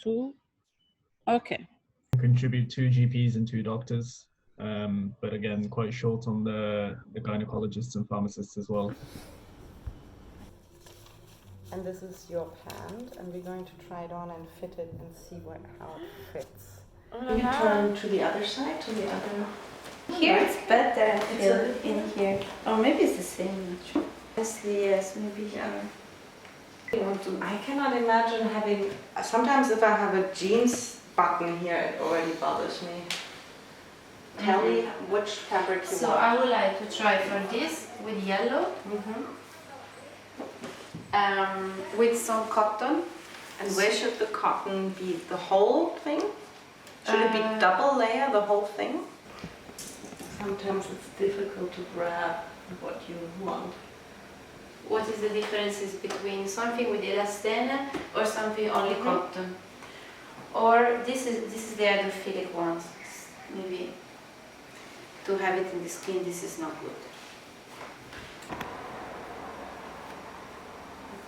2. Okay. Contribute 2 GPs and 2 doctors, but again, quite short on the gynecologists and pharmacists as well. And this is your hand, and we're going to try it on and fit it and see how it fits. You turn to the other side, to the other. Here it's better, I feel, in here. Or maybe it's the same. Yes, maybe here. I cannot imagine having. Sometimes if I have a jeans button here, it already bothers me. Tell me which fabric you want. So I would like to try for this with yellow, with some cotton. And where should the cotton be? The whole thing? Should it be double layer, the whole thing? Sometimes it's difficult to grab what you want. What is the differences between something with elastane or something only cotton? Or this is the hydrophilic ones. Maybe to have it in the skin, this is not good.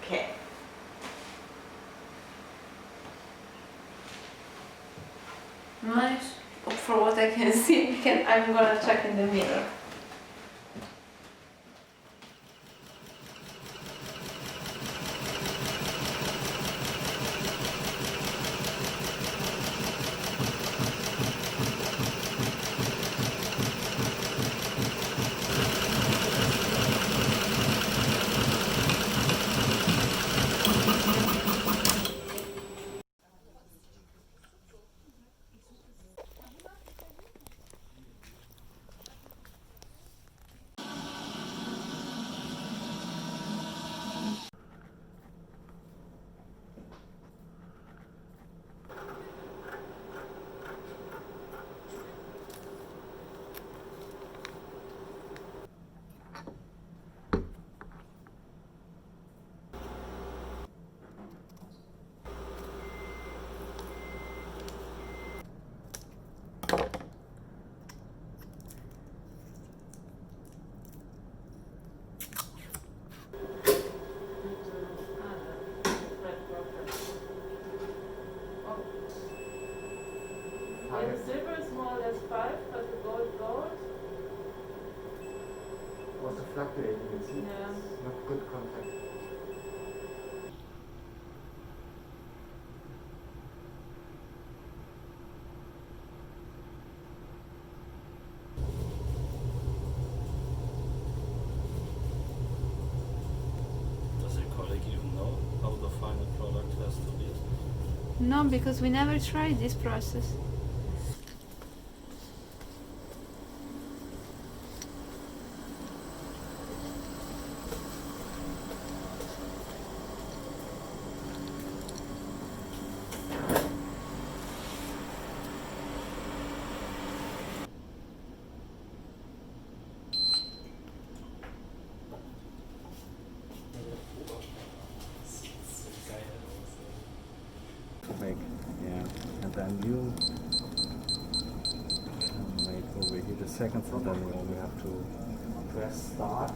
Okay. Nice. For what I can see, I'm gonna check in the mirror. The silver is more or less 5, but the gold. Also fluctuating, it's Yeah. not good contact. Does your colleague even know how the final product has to be? No, because we never tried this process. Make, yeah, and then you make over here the seconds, and then you only have to press start.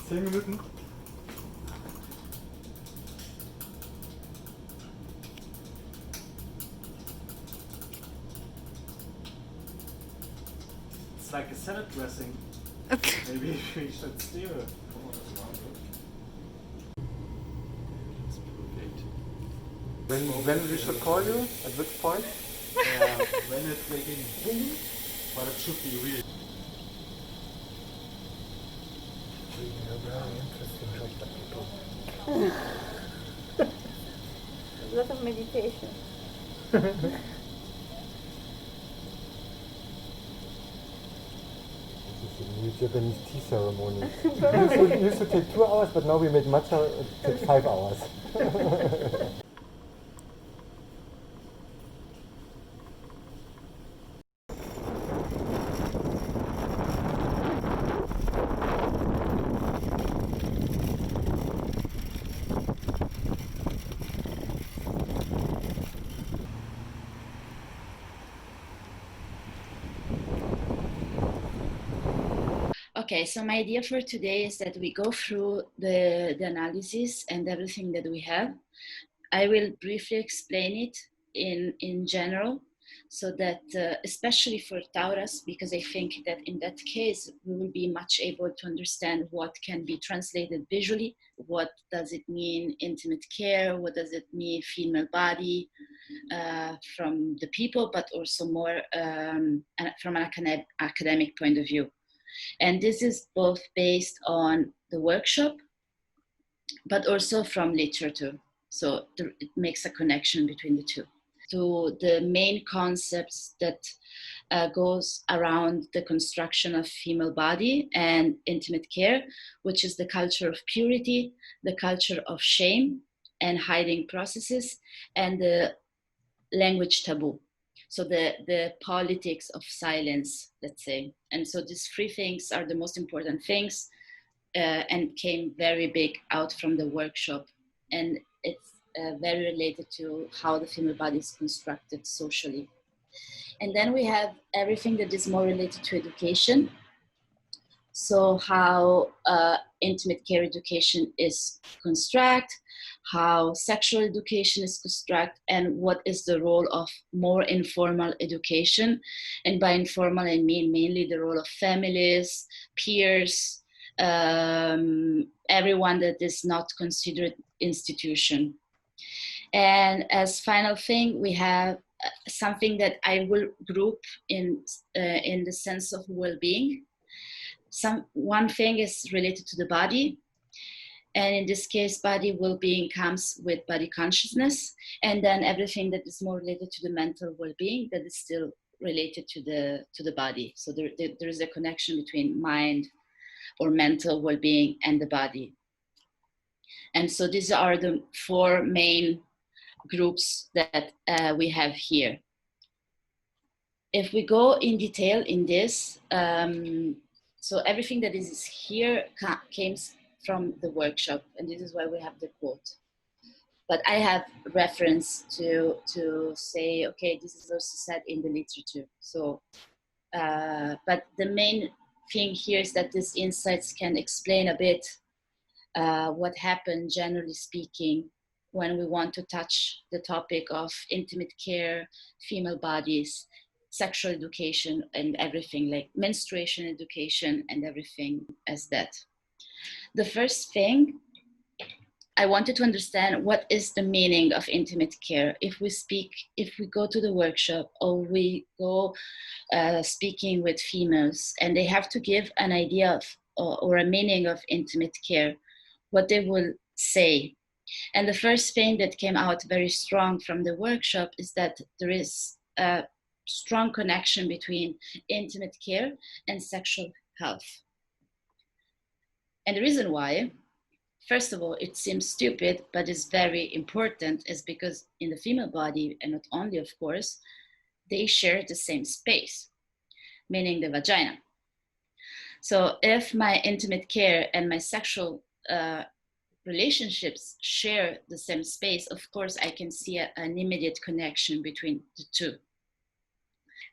Zehn Minuten. It's like a salad dressing. Okay. Maybe we should steer it. When we should call you? At which point? When it's making boom, but it should be real. A lot of meditation. This is a new Japanese tea ceremony. It used to take 2 hours, but now we made matcha, it takes 5 hours. Okay, so my idea for today is that we go through the analysis and everything that we have. I will briefly explain it in general, so that especially for Taurus, because I think that in that case we will be much able to understand what can be translated visually, what does it mean intimate care, what does it mean female body, from the people, but also more from an academic point of view. And this is both based on the workshop, but also from literature. So it makes a connection between the two. To the main concepts that goes around the construction of female body and intimate care, which is the culture of purity, the culture of shame and hiding processes, and the language taboo. So the politics of silence, let's say. And so these three things are the most important things, and came very big out from the workshop. And it's very related to how the female body is constructed socially. And then we have everything that is more related to education. So how intimate care education is constructed, how sexual education is constructed, and what is the role of more informal education. And by informal, I mean mainly the role of families, peers, everyone that is not considered institution. And as final thing, we have something that I will group in the sense of well-being. One thing is related to the body, and in this case, body well-being comes with body consciousness, and then everything that is more related to the mental well-being that is still related to the body. So there is a connection between mind or mental well-being and the body. And so these are the four main groups that we have here. If we go in detail in this, so everything that is here came from the workshop, and this is why we have the quote. But I have reference to say, okay, this is also said in the literature. So, but the main thing here is that these insights can explain a bit what happened, generally speaking, when we want to touch the topic of intimate care, female bodies, sexual education, and everything like menstruation education and everything as that. The first thing, I wanted to understand what is the meaning of intimate care. If we go to the workshop or we go speaking with females and they have to give an idea of or a meaning of intimate care, what they will say. And the first thing that came out very strong from the workshop is that there is a strong connection between intimate care and sexual health. And the reason why, first of all, it seems stupid, but it's very important, is because in the female body, and not only, of course, they share the same space, meaning the vagina. So if my intimate care and my sexual relationships share the same space, of course, I can see an immediate connection between the two.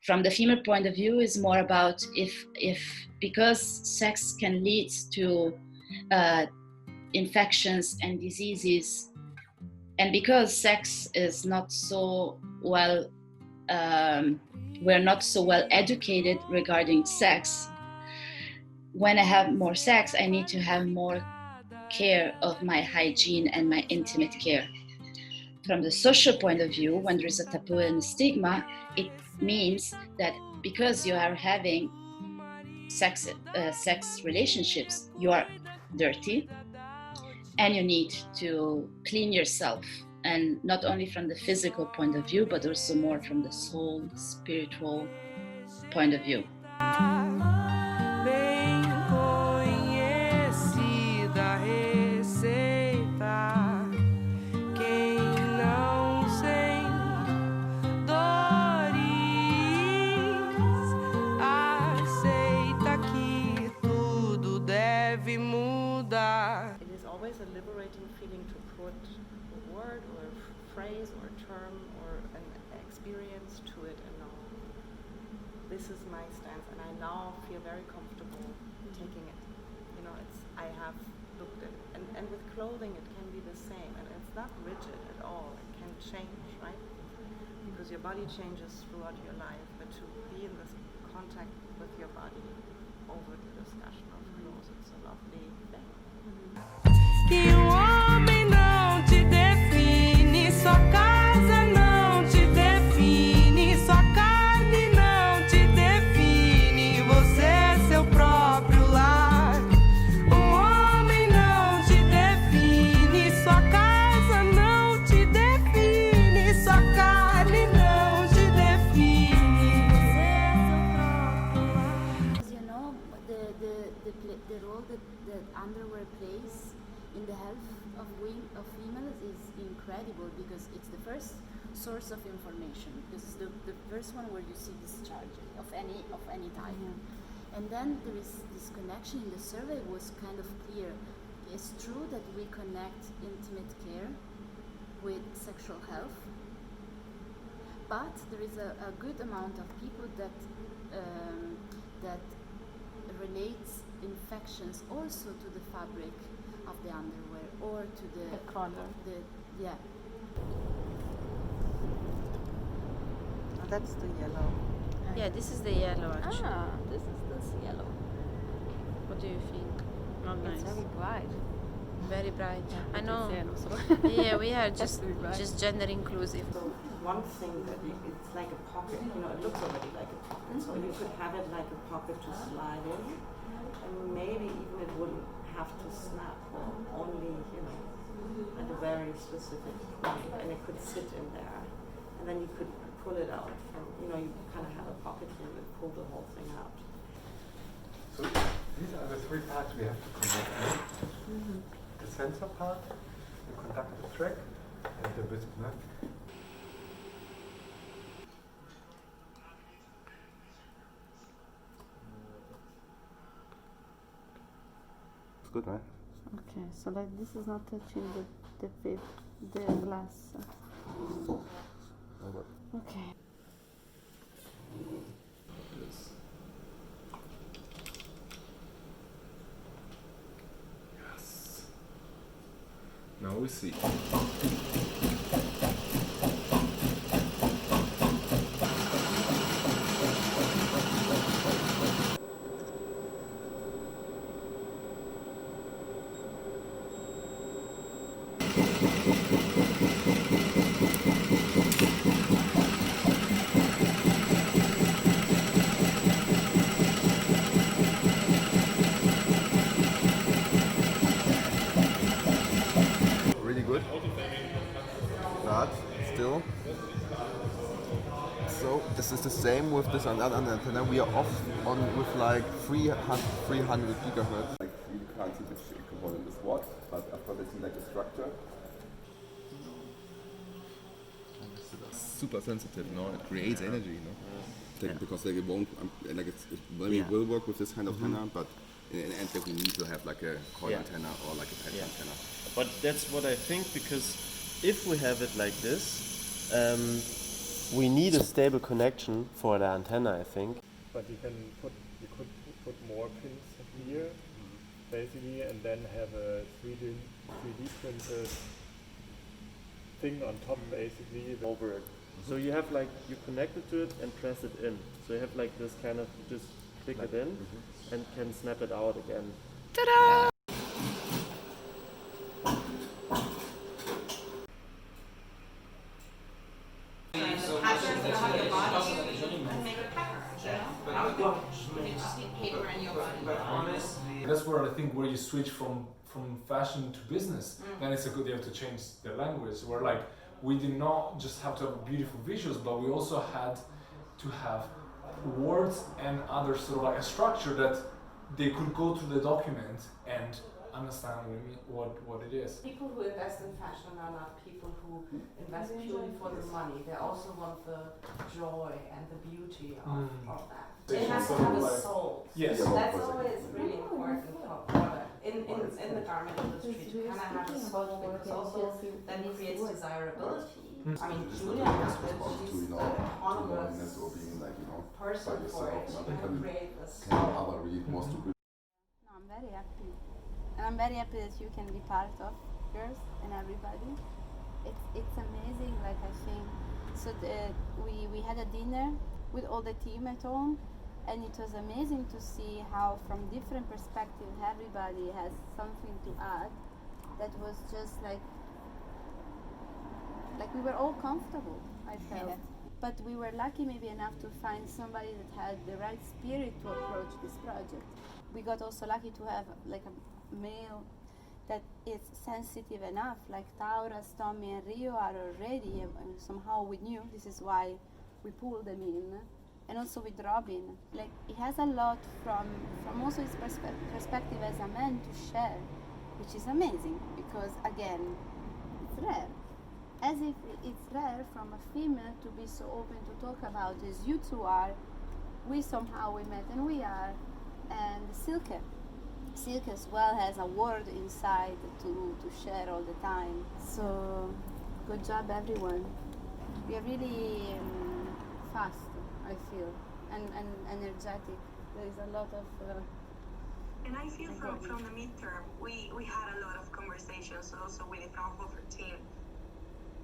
From the female point of view, is more about because sex can lead to infections and diseases, and because sex is not so well, we're not so well educated regarding sex. When I have more sex, I need to have more care of my hygiene and my intimate care. From the social point of view, when there is a taboo and a stigma, it means that because you are having sex relationships, you are dirty and you need to clean yourself, and not only from the physical point of view, but also more from the soul, spiritual point of view. It is always a liberating feeling to put a word or a phrase or a term or an experience to it and this is my stance, and I now feel very comfortable taking it. You know, I have looked at it, and with clothing it can be the same, and it's not rigid at all. It can change, right? Because your body changes throughout your life, but to be in this contact with your body over the discussion of clothes, it's a lovely thing. Que homem não te define, sua casa não te define, sua carne não te define, você é seu próprio lar. Homem não te define, sua casa não te define, sua carne não te define, você é seu próprio lar. You know, the role that underwear plays in the health of females is incredible, because it's the first source of information, because it's the first one where you see discharge of any type. And then there is this connection in the survey was kind of clear. It's true that we connect intimate care with sexual health, but there is a good amount of people that relates infections also to the fabric of the underwear or to the color. Yeah. Oh, that's the yellow. Yeah, this is the yellow actually. Ah, this is this yellow. What do you think? Not It's nice. very bright. Very bright. I know. So. Yeah, we are That's very bright. just gender inclusive. So one thing that it's like a pocket, you know, it looks already like a pocket, so you could have it like a pocket to slide in, and maybe even it wouldn't have to snap, or only, you know, at a very specific point, and it could sit in there, and then you could pull it out from, you know, you kind of have a pocket here and pull the whole thing out. So these are the three parts we have to connect. The sensor part, the conductive track, and the wisp. It's good, right? Okay, so like this is not touching the glass. Okay. Yes. Now we see. Really good. But still. So this is the same with this another antenna. We are off on with like 300 gigahertz. Like you can't see which component is what, but after they see like the structure. Super sensitive, no? It creates energy, you know. Because like it won't, like it will work with this kind of antenna, but in the end, like, we need to have like a coil antenna or like a patch antenna. But that's what I think, because if we have it like this, we need a stable connection for the antenna, I think. But you could put more pins here, basically, and then have a 3D printed thing on top, basically, over it. So you have like, you connect it to it and press it in. So you have like this kind of, just click it in and can snap it out again. Ta-da! That's where I think where you switch from fashion to business, then it's a good idea to change the language. Where like we did not just have to have beautiful visuals, but we also had to have words and other sort of like a structure that they could go through the document and understand what it is. People who invest in fashion are not people who invest purely for the money. They also want the joy and the beauty of that. It has to have a soul. Yes. That's always really important for product. In the garment industry, to kind of have a soul, because also that creates desirability. I mean, It's Giulia not has the it. response to, She's to loneliness or being like, person by for yourself. it. Now She they can can create a other read more stupid. No, I'm very happy. And I'm very happy that you can be part of girls and everybody. It's amazing, like I think. So we had a dinner with all the team at home, and it was amazing to see how from different perspectives everybody has something to add. That was just like we were all comfortable, I felt. Yeah. But we were lucky maybe enough to find somebody that had the right spirit to approach this project. We got also lucky to have like a male that is sensitive enough, like Taurus, Tommy and Rio are already, and somehow we knew, this is why we pulled them in. And also with Robin, like he has a lot from also his perspective as a man to share, which is amazing, because again, it's rare. As if it's rare from a female to be so open to talk about as you two are. We met and we are, and Silke as well has a word inside to share all the time. So good job everyone. We are really fast, I feel, and energetic. There is a lot of and I feel from the midterm we had a lot of conversations also with the Fraunhofer team,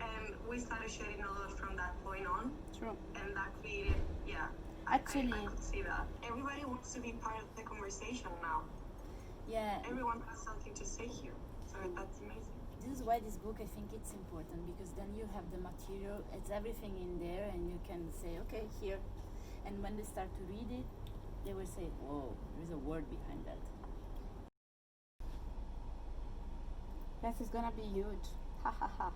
and we started sharing a lot from that point on. True. And that created, actually, I could see that everybody wants to be part of the conversation now. Yeah. Everyone has something to say here, so that's amazing. This is why this book, I think it's important, because then you have the material, it's everything in there, and you can say, okay, here. And when they start to read it, they will say, whoa, there's a word behind that. This is gonna be huge. Ha ha ha.